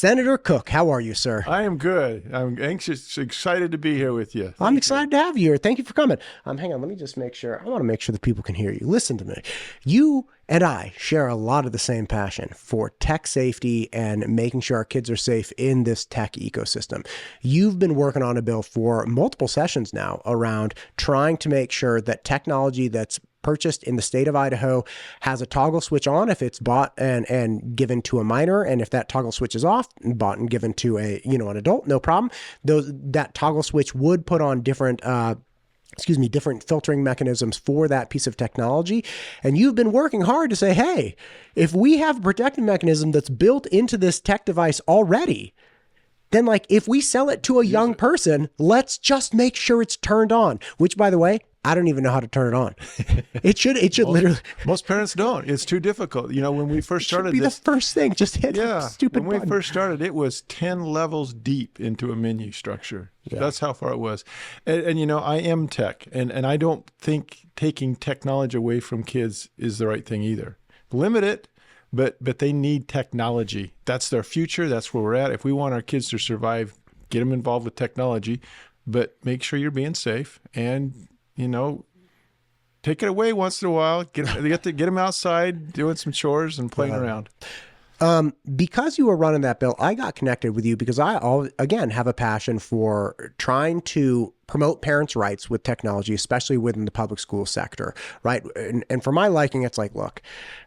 Senator Cook, how are you, sir? I am good. I'm anxious, excited to be here with you. I'm excited to have you here. Thank you for coming. Hang on, let me just make sure. I want to make sure that people can hear you. Listen to me. You and I share a lot of the same passion for tech safety and making sure our kids are safe in this tech ecosystem. You've been working on a bill for multiple sessions now around trying to make sure that technology that's purchased in the state of Idaho has a toggle switch on if it's bought and given to a minor, and if that toggle switch is off, bought and given to an adult, no problem. That toggle switch would put on different filtering mechanisms for that piece of technology. And you've been working hard to say, hey, if we have a protective mechanism that's built into this tech device already, then if we sell it to a young person, let's just make sure it's turned on, which, by the way, I don't even know how to turn it on. It should literally. Most parents don't. It's too difficult. When we first started this, the first thing, just hit the stupid when button. We first started, it was 10 levels deep into a menu structure. Yeah. That's how far it was. And I am tech, and I don't think taking technology away from kids is the right thing either. Limit it, but they need technology. That's their future. That's where we're at. If we want our kids to survive, get them involved with technology, but make sure you're being safe and take it away once in a while. Get them outside doing some chores and playing around. Because you were running that bill, I got connected with you because I, again, have a passion for trying to promote parents' rights with technology, especially within the public school sector, right? And for my liking, it's look,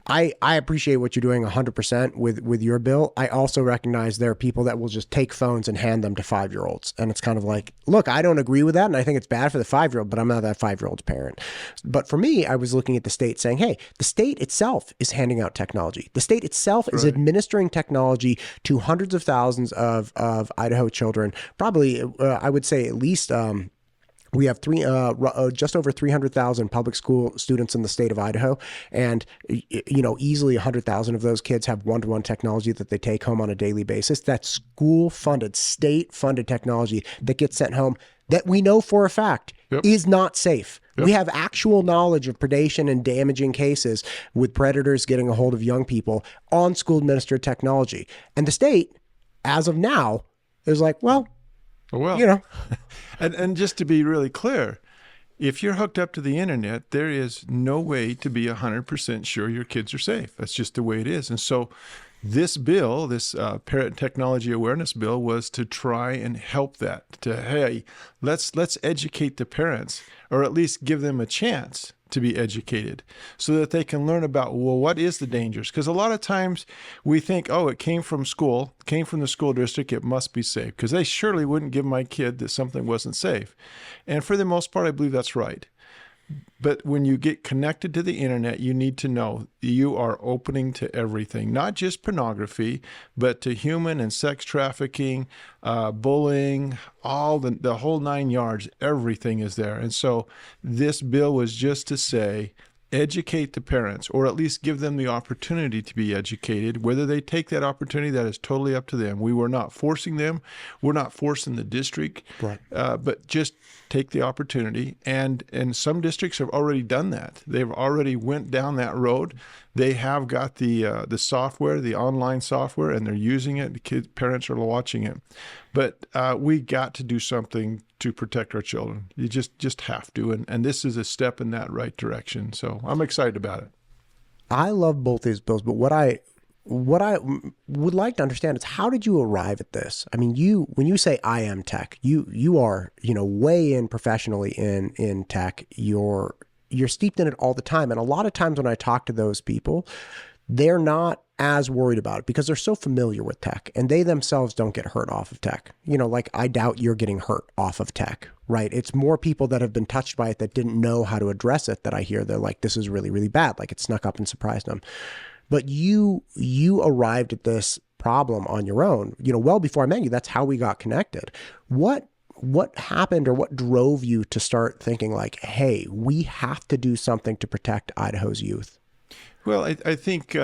I appreciate what you're doing 100% with your bill. I also recognize there are people that will just take phones and hand them to 5-year-olds. And it's kind of look, I don't agree with that. And I think it's bad for the 5-year-old, but I'm not that 5-year-old's parent. But for me, I was looking at the state saying, hey, the state itself is handing out technology. The state itself is administering technology to hundreds of thousands of Idaho children. Probably, I would say at least, we have just over 300,000 public school students in the state of Idaho, and easily 100,000 of those kids have one-to-one technology that they take home on a daily basis. That's school-funded, state-funded technology that gets sent home that we know for a fact is not safe. Yep. We have actual knowledge of predation and damaging cases with predators getting a hold of young people on school-administered technology, and the state, as of now, is well. And just to be really clear, if you're hooked up to the internet, there is no way to be 100% sure your kids are safe. That's just the way it is. And so this bill, this Parent Technology Awareness Bill, was to try and help that. Hey, let's educate the parents, or at least give them a chance to be educated so that they can learn about, what is the dangers? Because a lot of times we think, it came from the school district, it must be safe, because they surely wouldn't give my kid that something wasn't safe. And for the most part, I believe that's right. But when you get connected to the internet, you need to know you are opening to everything, not just pornography, but to human and sex trafficking, bullying, all the whole 9 yards. Everything is there. And so this bill was just to say, educate the parents, or at least give them the opportunity to be educated. Whether they take that opportunity, that is totally up to them. We were not forcing them. We're not forcing the district, right. But just take the opportunity. And some districts have already done that. They've already went down that road. They have got the software, the online software, and they're using it. The parents are watching it. But we got to do something to protect our children. You just have to. And this is a step in that right direction. So I'm excited about it. I love both these bills, but what I would like to understand is, how did you arrive at this? I mean, when you say I am tech, you are, way in professionally in tech. You're steeped in it all the time. And a lot of times when I talk to those people, they're not as worried about it because they're so familiar with tech, and they themselves don't get hurt off of tech. I doubt you're getting hurt off of tech, right? It's more people that have been touched by it that didn't know how to address it that I hear. They're like, this is really, really bad. It snuck up and surprised them. But you arrived at this problem on your own, well before I met you. That's how we got connected. What happened, or what drove you to start thinking hey, we have to do something to protect Idaho's youth? Well, I think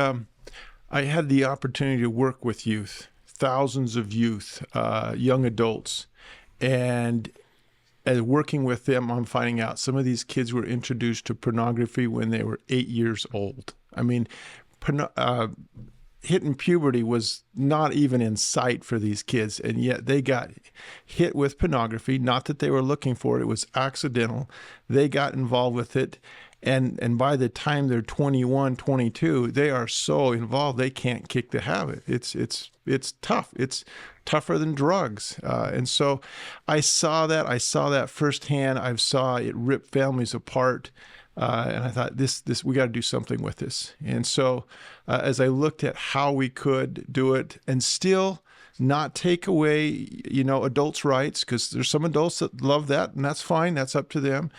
I had the opportunity to work with youth, thousands of youth, young adults, and as working with them, I'm finding out some of these kids were introduced to pornography when they were 8 years old. I mean, hitting puberty was not even in sight for these kids, and yet they got hit with pornography. Not that they were looking for it; it was accidental. They got involved with it, and by the time they're 21, 22, they are so involved they can't kick the habit. It's tough. It's tougher than drugs, and so I saw that firsthand. I saw it rip families apart. And I thought, this we got to do something with this. And so as I looked at how we could do it and still not take away, adults' rights, because there's some adults that love that, and that's fine. That's up to them.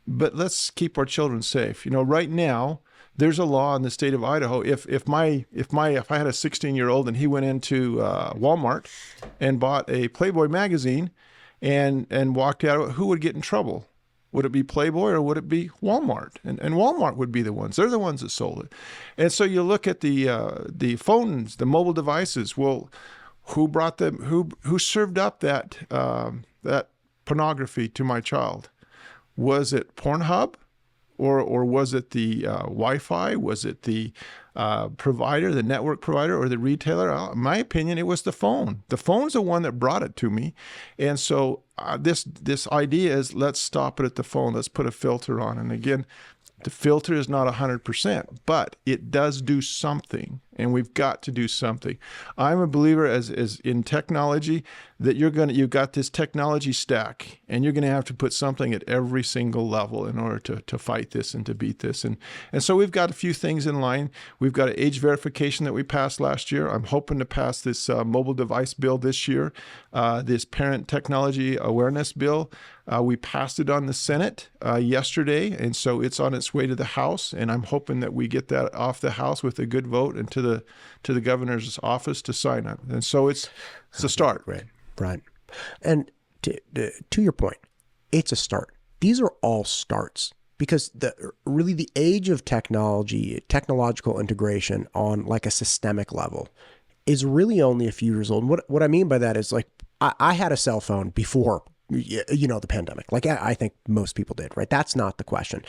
But let's keep our children safe. Right now, there's a law in the state of Idaho. If I had a 16-year-old and he went into Walmart and bought a Playboy magazine and walked out, who would get in trouble? Would it be Playboy or would it be Walmart? And Walmart would be the ones. They're the ones that sold it. And so you look at the phones, the mobile devices. Well, who brought them? Who served up that pornography to my child? Was it Pornhub, or was it the Wi-Fi? Was it the provider, the network provider, or the retailer? In my opinion, it was the phone. The phone's the one that brought it to me. And so this idea is, let's stop it at the phone. Let's put a filter on. And again, the filter is not 100%, but it does do something, and we've got to do something. I'm a believer as in technology that you've got this technology stack, and you're going to have to put something at every single level in order to fight this and to beat this. And so we've got a few things in line. We've got an age verification that we passed last year. I'm hoping to pass this mobile device bill this year, this parent technology awareness bill. We passed it on the Senate yesterday, and so it's on its way to the House, and I'm hoping that we get that off the House with a good vote and to the governor's office to sign it. And so it's a start. Right. And to your point, it's a start. These are all starts, because the age of technological integration on like a systemic level is really only a few years old. What I mean by that is, like, I had a cell phone before the pandemic. Like I think most people did, right? That's not the question.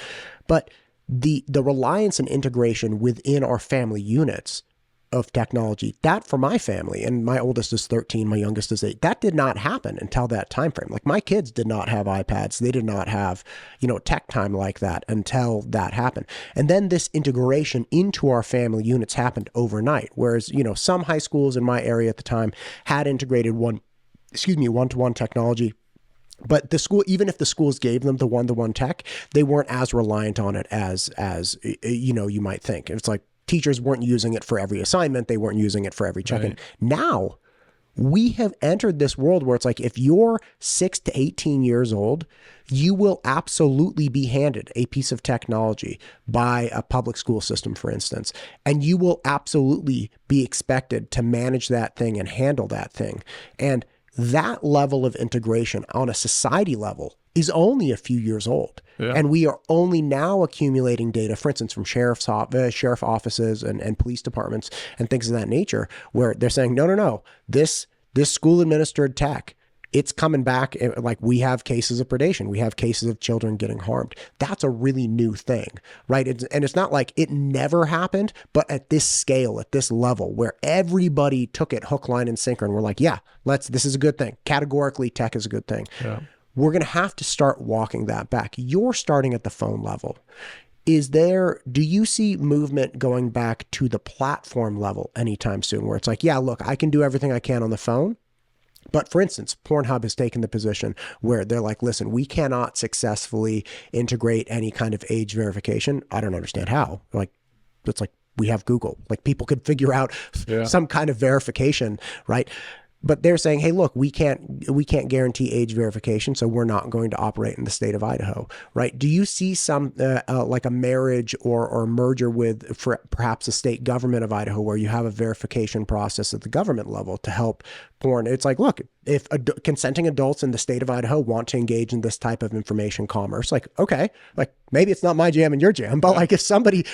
But the reliance and integration within our family units of technology, that for my family, and my oldest is 13, my youngest is 8, that did not happen until that time frame. Like my kids did not have iPads. They did not have, tech time like that until that happened. And then this integration into our family units happened overnight. Whereas, some high schools in my area at the time had integrated one-to-one technology. But the school, even if the schools gave them the one-to-one tech, they weren't as reliant on it as you might think. It's like teachers weren't using it for every assignment. They weren't using it for every check-in. Right. Now, we have entered this world where it's like, if you're 6 to 18 years old, you will absolutely be handed a piece of technology by a public school system, for instance, and you will absolutely be expected to manage that thing and handle that thing. And that level of integration on a society level is only a few years old. Yeah. And we are only now accumulating data, for instance, from sheriff offices and police departments and things of that nature, where they're saying, no, this school administered tech, it's coming back. Like, we have cases of predation. We have cases of children getting harmed. That's a really new thing, right? And it's not like it never happened, but at this scale, at this level, where everybody took it hook, line, and sinker, and we're like, yeah, this is a good thing. Categorically, tech is a good thing. Yeah. We're going to have to start walking that back. You're starting at the phone level. Do you see movement going back to the platform level anytime soon, where it's like, yeah, look, I can do everything I can on the phone, but for instance, Pornhub has taken the position where they're like, listen, we cannot successfully integrate any kind of age verification. I don't understand how. Like, it's like, we have Google. Like, people could figure out some kind of verification, right? But they're saying, hey, look, we can't guarantee age verification, so we're not going to operate in the state of Idaho, right? Do you see some like a marriage or merger with perhaps the state government of Idaho, where you have a verification process at the government level to help porn? It's like, look, if consenting adults in the state of Idaho want to engage in this type of information commerce, like, okay, like, maybe it's not my jam and your jam, but like, if somebody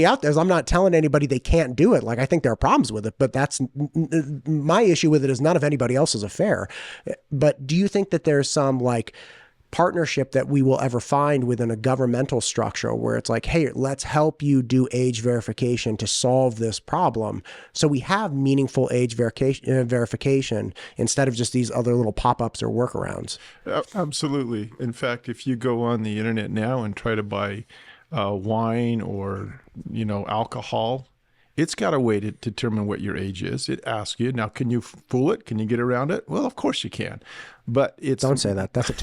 out there, I'm not telling anybody they can't do it. Like, I think there are problems with it, but that's my issue with it is none of anybody else's affair. But do you think that there's some like partnership that we will ever find within a governmental structure where it's like, hey, let's help you do age verification to solve this problem. So we have meaningful age verification instead of just these other little pop-ups or workarounds. Absolutely. In fact, if you go on the internet now and try to buy wine or, alcohol, it's got a way to determine what your age is. It asks you. Now, can you fool it? Can you get around it? Well, of course you can. But it's Don't say that. That's a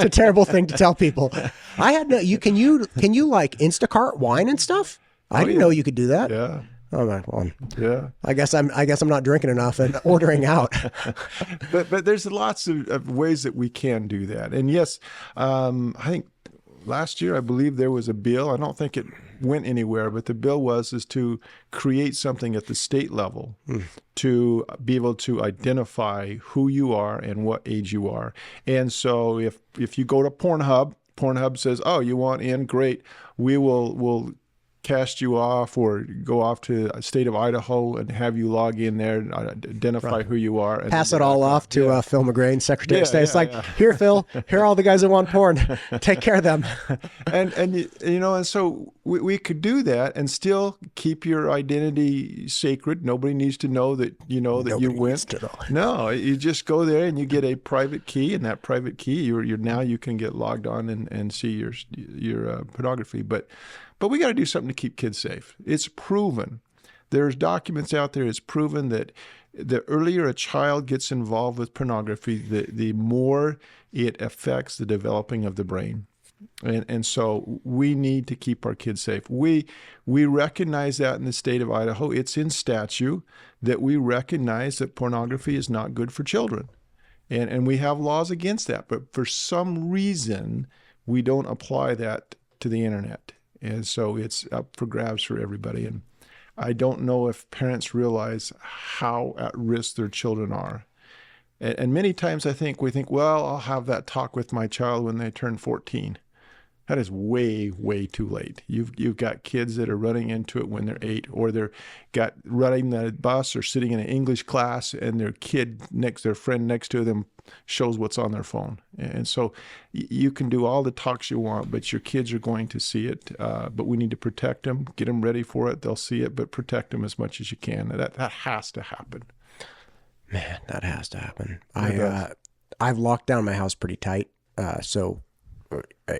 terrible thing to tell people. I had no can you like Instacart wine and stuff? I didn't know you could do that. Yeah. Oh my well. Yeah. I guess I'm not drinking enough and ordering out. but there's lots of ways that we can do that. And yes, I think last year, I believe there was a bill. I don't think it went anywhere, but the bill is to create something at the state level to be able to identify who you are and what age you are. And so if you go to Pornhub says, oh, you want in, great. We'll cast you off or go off to the state of Idaho and have you log in there and identify who you are. And pass it all off to Phil McGrain, Secretary of State. It's like, here, Phil, here are all the guys that want porn. Take care of them. and so we could do that and still keep your identity sacred. Nobody needs to know that that you went. No, you just go there and you get a private key, and that private key, you can get logged on and see your pornography. But we got to do something to keep kids safe. It's proven. There's documents out there. It's proven that the earlier a child gets involved with pornography, the more it affects the developing of the brain. And so we need to keep our kids safe. We recognize that in the state of Idaho. It's in statute that we recognize that pornography is not good for children. And we have laws against that. But for some reason, we don't apply that to the internet. And so it's up for grabs for everybody. And I don't know if parents realize how at risk their children are. And many times we think, well, I'll have that talk with my child when they turn 14. That is way, way too late. You've got kids that are running into it when they're 8, or they're running the bus or sitting in an English class, and their friend next to them shows what's on their phone. And so you can do all the talks you want, but your kids are going to see it. But we need to protect them, get them ready for it. They'll see it, but protect them as much as you can. That has to happen. Man, that has to happen. I've locked down my house pretty tight. So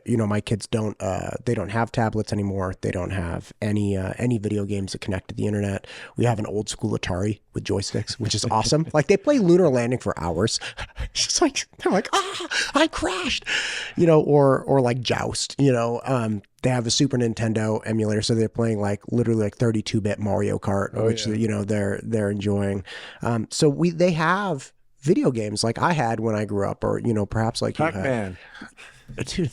my kids don't have tablets anymore. They don't have any video games that connect to the internet. We have an old school Atari with joysticks, which is awesome. Like, they play Lunar Landing for hours. It's just like, they're like, I crashed, or like Joust, they have a Super Nintendo emulator, so they're playing literally 32-bit Mario Kart, which they're enjoying. So they have video games like I had when I grew up, or perhaps like Pac-Man. Dude,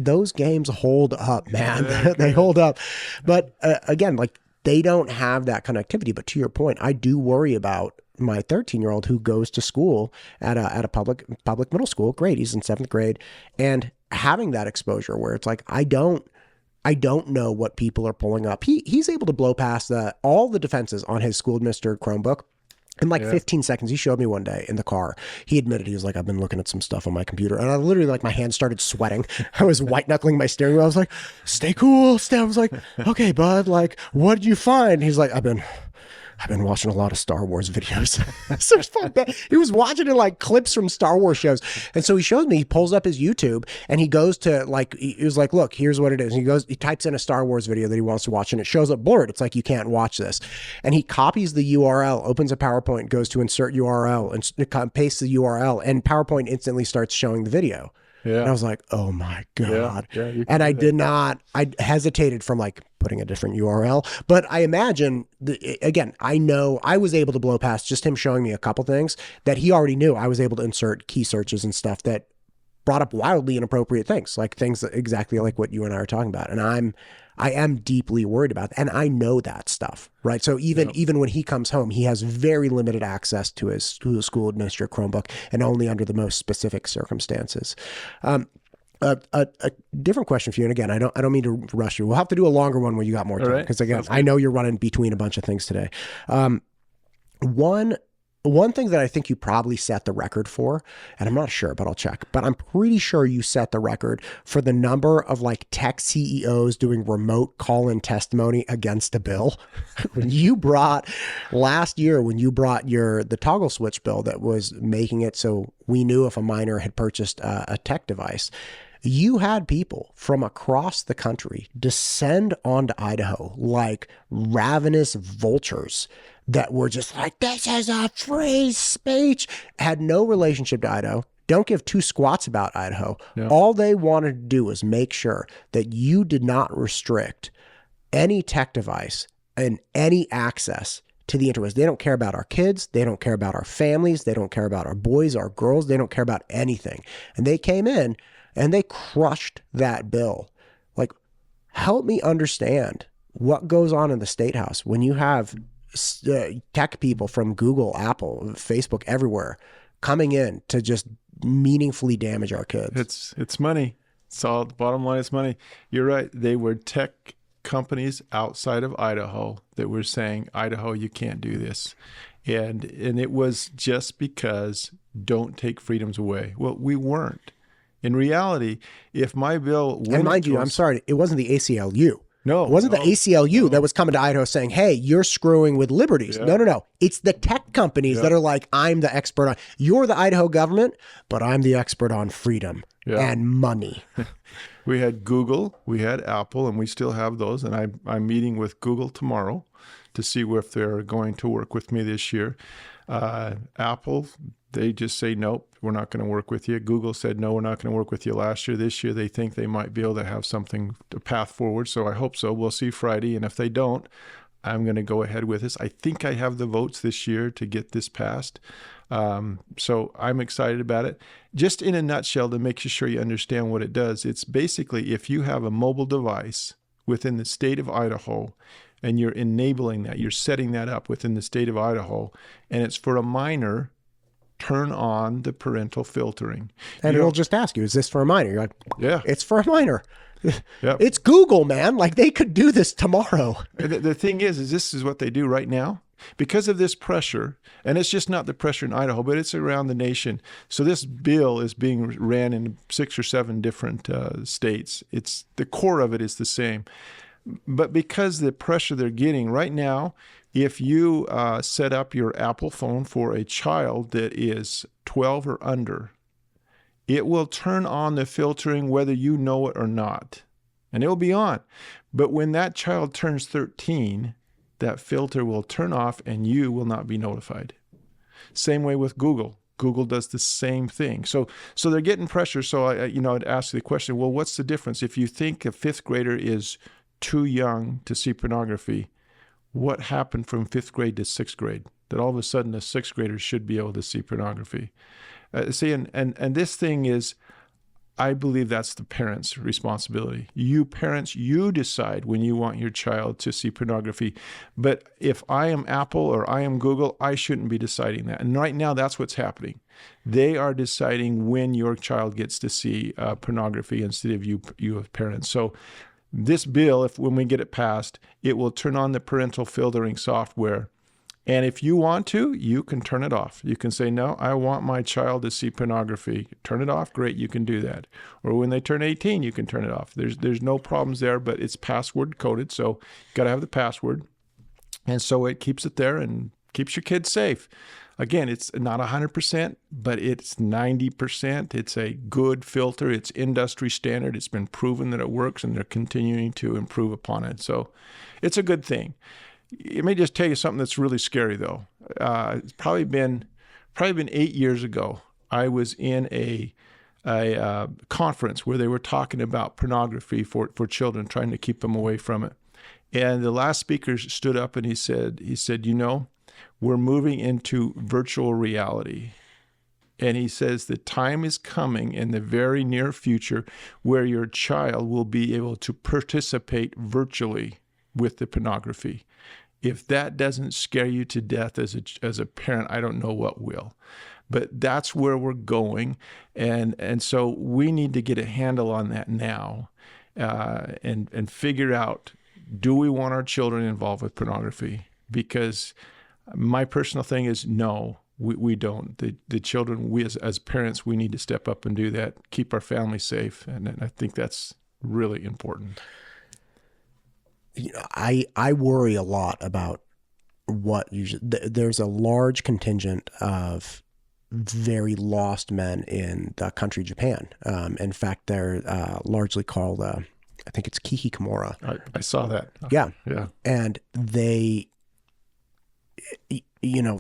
those games hold up, man. They hold up. But again, they don't have that connectivity. But to your point, I do worry about my 13-year-old who goes to school at a public middle school. Great, he's in 7th grade, and having that exposure where it's like, I don't know what people are pulling up. He's able to blow past all the defenses on his school administered Chromebook in 15 seconds. He showed me one day in the car. He admitted, he was like, I've been looking at some stuff on my computer. And I literally, my hands started sweating. I was white knuckling my steering wheel. I was like, stay cool. I was like, okay, bud, what did you find? He's like, I've been watching a lot of Star Wars videos. So it's fun. He was watching it clips from Star Wars shows. And so he shows me, he pulls up his YouTube and he goes to he was like, look, here's what it is. And he types in a Star Wars video that he wants to watch, and it shows up blurred. It's like, you can't watch this. And he copies the URL, opens a PowerPoint, goes to insert URL, and pastes the URL, and PowerPoint instantly starts showing the video. Yeah. And I was like, oh my God. Yeah, and I hesitated from putting a different URL, but I imagine, again, I know I was able to blow past just him showing me a couple things that he already knew. I was able to insert key searches and stuff that brought up wildly inappropriate things, things that exactly like what you and I are talking about. And I am deeply worried about that. And I know that stuff, right? So even when he comes home, he has very limited access to his school administered Chromebook, and only under the most specific circumstances. A different question for you, and again, I don't mean to rush you. We'll have to do a longer one when you got more time, because again, I know you're running between a bunch of things today. One one thing that I think you probably set the record for, and I'm not sure, but I'll check, but I'm pretty sure you set the record for the number of like tech CEOs doing remote call-in testimony against a bill. When you brought last year, when you brought the toggle switch bill that was making it so we knew if a minor had purchased a tech device, you had people from across the country descend onto Idaho like ravenous vultures that were just like, this is a free speech, had no relationship to Idaho, don't give two squats about Idaho. No. All they wanted to do was make sure that you did not restrict any tech device and any access to the interwebs. They don't care about our kids. They don't care about our families. They don't care about our boys, our girls. They don't care about anything. And they came in and they crushed that bill. Like, help me understand what goes on in the State House when you have tech people from Google, Apple, Facebook, everywhere coming in to just meaningfully damage our kids. It's money. It's all, the bottom line is money. You're right. They were tech companies outside of Idaho that were saying, Idaho, you can't do this. And it was just because don't take freedoms away. Well, we weren't. In reality, if my bill... And mind you, I'm sorry, it wasn't the ACLU. No, it wasn't the ACLU that was coming to Idaho saying, hey, you're screwing with liberties. Yeah. No. It's the tech companies that are like, I'm the expert on, you're the Idaho government, but I'm the expert on freedom and money. We had Google, we had Apple, and we still have those. And I'm meeting with Google tomorrow to see if they're going to work with me this year. Apple, they just say, nope, we're not going to work with you. Google said, no, we're not going to work with you last year. This year, they think they might be able to have something, a path forward. So I hope so. We'll see Friday. And if they don't, I'm going to go ahead with this. I think I have the votes this year to get this passed. So I'm excited about it. Just in a nutshell, to make sure you understand what it does, it's basically if you have a mobile device within the state of Idaho, and you're enabling that, you're setting that up within the state of Idaho, and it's for a minor, turn on the parental filtering. And it'll just ask you, is this for a minor? You're like, yeah, it's for a minor. Yep. It's Google, man. Like, they could do this tomorrow. The thing is this is what they do right now. Because of this pressure, and it's just not the pressure in Idaho, but it's around the nation. So this bill is being ran in 6 or 7 different states. It's the core of it is the same. But because the pressure they're getting right now, if you set up your Apple phone for a child that is 12 or under, it will turn on the filtering whether you know it or not. And it will be on. But when that child turns 13, that filter will turn off and you will not be notified. Same way with Google. Google does the same thing. So they're getting pressure. So I'd ask the question, well, what's the difference? If you think a 5th grader is too young to see pornography, what happened from 5th grade to 6th grade? That all of a sudden a 6th grader should be able to see pornography. And this thing is, I believe that's the parents' responsibility. You parents, you decide when you want your child to see pornography. But if I am Apple or I am Google, I shouldn't be deciding that. And right now, that's what's happening. They are deciding when your child gets to see pornography instead of you as parents. So this bill, when we get it passed, it will turn on the parental filtering software. And if you want to, you can turn it off. You can say, no, I want my child to see pornography. Turn it off. Great, you can do that. Or when they turn 18, you can turn it off. There's no problems there, but it's password coded, so you got to have the password. And so it keeps it there and keeps your kids safe. Again, it's not 100%, but it's 90%. It's a good filter. It's industry standard. It's been proven that it works, and they're continuing to improve upon it. So it's a good thing. Let me just tell you something that's really scary, though. It's probably been 8 years ago. I was in a conference where they were talking about pornography for children, trying to keep them away from it. And the last speaker stood up and he said, we're moving into virtual reality. And he says the time is coming in the very near future where your child will be able to participate virtually with the pornography. If that doesn't scare you to death as a parent, I don't know what will. But that's where we're going. And so we need to get a handle on that now and figure out, do we want our children involved with pornography? Because my personal thing is no. we don't. The children, we as parents, we need to step up and do that, keep our family safe. And I think that's really important. You know, I worry a lot about what usually there's a large contingent of very lost men in the country Japan. In fact, they're largely called, I think it's Kihikomora. I saw that. Yeah. Yeah. And they, you know,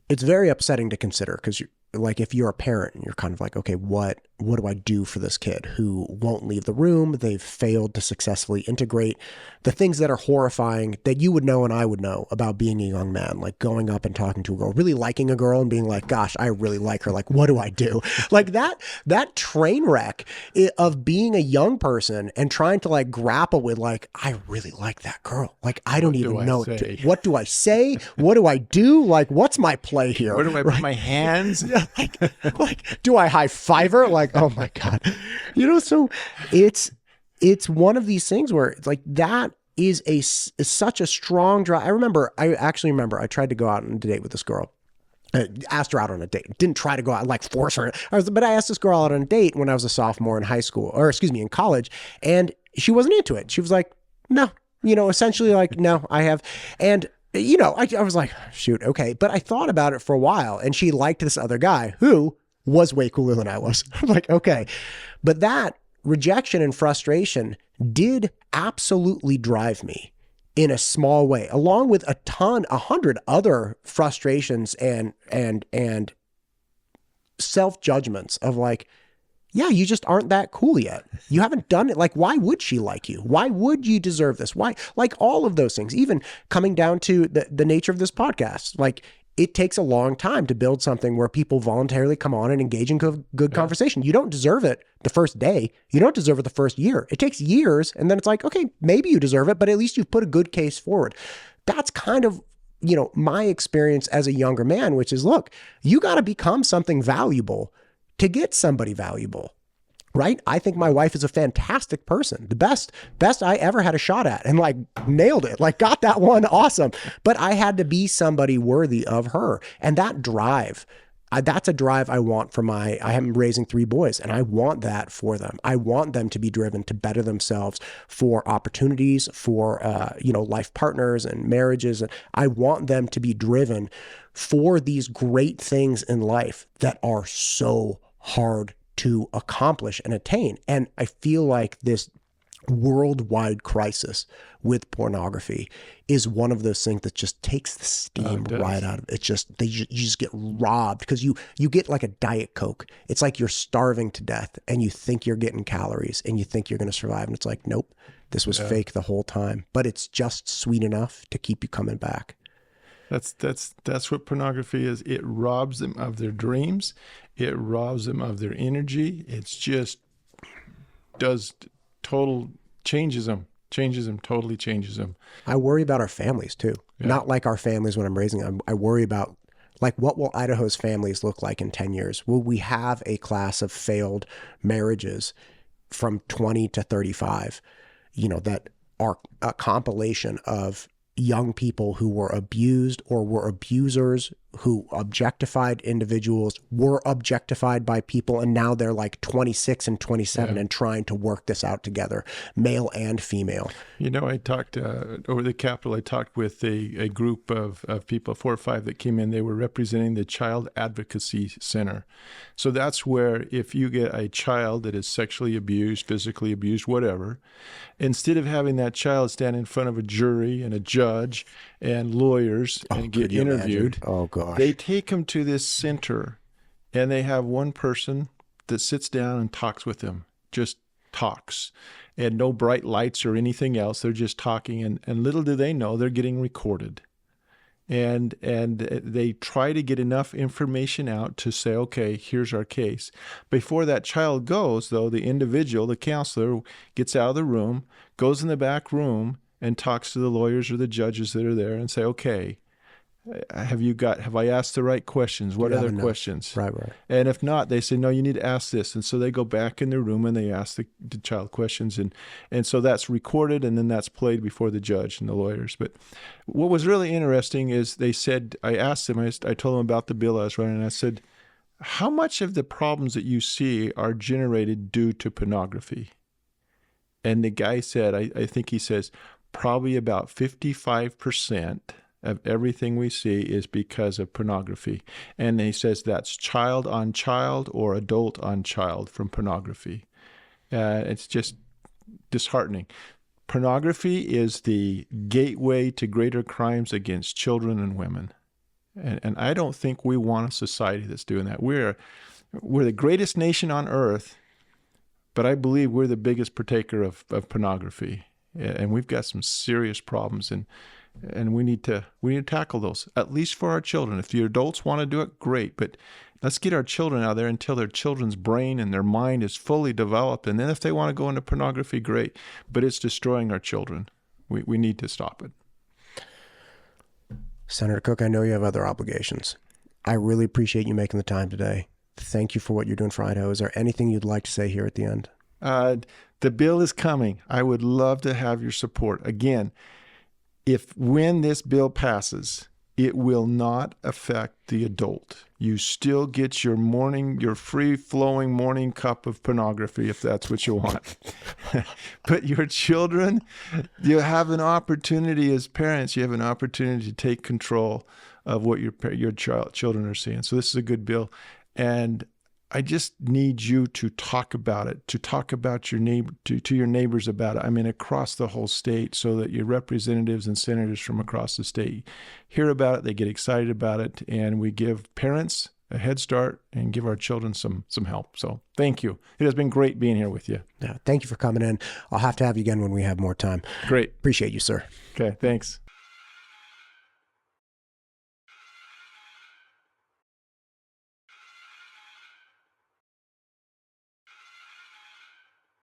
it's very upsetting to consider because like if you're a parent, you're kind of like, okay, what do I do for this kid who won't leave the room? They've failed to successfully integrate the things that are horrifying that you would know and I would know about being a young man, like going up and talking to a girl, really liking a girl and being like, gosh, I really like her. Like, what do I do? Like that train wreck of being a young person and trying to like grapple with like, I really like that girl. Like, I don't even know. What do I say? What do I do? Like, what's my play here? Where do I put my hands? like, do I high five her? Like, oh my God, you know, so it's one of these things where it's like, that is such a strong drive. I actually remember I tried to go out on a date with this girl. Asked her out on a date. Didn't try to go out and like force her. But I asked this girl out on a date when I was a sophomore in high school, or excuse me, in college. And she wasn't into it. She was like, no, you know, essentially like, no, I have. And you know, I was like, shoot, okay. But I thought about it for a while and she liked this other guy who was way cooler than I was. I'm like, okay. But that rejection and frustration did absolutely drive me in a small way, along with 100 other frustrations and self-judgments of like, yeah, you just aren't that cool yet. You haven't done it. Like, why would she like you? Why would you deserve this? Why? Like all of those things, even coming down to the nature of this podcast, like it takes a long time to build something where people voluntarily come on and engage in good conversation. You don't deserve it the first day. You don't deserve it the first year. It takes years. And then it's like, okay, maybe you deserve it, but at least you've put a good case forward. That's kind of, you know, my experience as a younger man, which is, look, you got to become something valuable to get somebody valuable, right? I think my wife is a fantastic person. The best I ever had a shot at and like nailed it, like got that one awesome. But I had to be somebody worthy of her. And that drive, that's a drive I want for I am raising 3 boys and I want that for them. I want them to be driven to better themselves for opportunities, for, you know, life partners and marriages. And I want them to be driven for these great things in life that are so hard to accomplish and attain. And I feel like this worldwide crisis with pornography is one of those things that just takes the steam right out of it. It's just, you just get robbed because you get like a Diet Coke. It's like you're starving to death and you think you're getting calories and you think you're going to survive. And it's like, nope, this was fake the whole time, but it's just sweet enough to keep you coming back. That's what pornography is. It robs them of their dreams. It robs them of their energy. It's just changes them, totally changes them. I worry about our families too. Yeah. Not like our families when I'm raising them. I worry about like, what will Idaho's families look like in 10 years? Will we have a class of failed marriages from 20 to 35, you know, that are a compilation of young people who were abused or were abusers, who objectified individuals, were objectified by people, and now they're like 26 and 27 and trying to work this out together, male and female. You know, I talked over the Capitol, I talked with a group of people, 4 or 5 that came in. They were representing the Child Advocacy Center. So that's where if you get a child that is sexually abused, physically abused, whatever, instead of having that child stand in front of a jury and a judge and lawyers and get interviewed, they take them to this center and they have one person that sits down and talks with them, just talks, and no bright lights or anything else. They're just talking, and little do they know they're getting recorded. And they try to get enough information out to say, okay, here's our case. Before that child goes, though, the individual, the counselor, gets out of the room, goes in the back room, and talks to the lawyers or the judges that are there and say, okay, have I asked the right questions? What other questions? Right. And if not, they say, no, you need to ask this. And so they go back in their room and they ask the child questions. And so that's recorded, and then that's played before the judge and the lawyers. But what was really interesting is they said, I asked them, I told them about the bill I was running, and I said, how much of the problems that you see are generated due to pornography? And the guy said, I think he says, probably about 55% of everything we see is because of pornography. And he says that's child on child or adult on child from pornography. It's just disheartening. Pornography is the gateway to greater crimes against children and women. And I don't think we want a society that's doing that. We're the greatest nation on earth, but I believe we're the biggest partaker of pornography. And we've got some serious problems, and we need to tackle those, at least for our children. If the adults want to do it, great, but let's get our children out there until their children's brain and their mind is fully developed. And then if they want to go into pornography, great, but it's destroying our children. We need to stop it. Senator Cook, I know you have other obligations. I really appreciate you making the time today. Thank you for what you're doing for Idaho. Is there anything you'd like to say here at the end? The bill is coming. I would love to have your support. Again, when this bill passes, it will not affect the adult. You still get your free-flowing morning cup of pornography if that's what you want. But your children, you have an opportunity as parents, you have an opportunity to take control of what your children are seeing. So this is a good bill. And I just need you to talk about it, to talk about your neighbor, to your neighbors about it. I mean, across the whole state, so that your representatives and senators from across the state hear about it, they get excited about it, and we give parents a head start and give our children some help. So thank you. It has been great being here with you. Yeah, thank you for coming in. I'll have to have you again when we have more time. Great. Appreciate you, sir. Okay, thanks.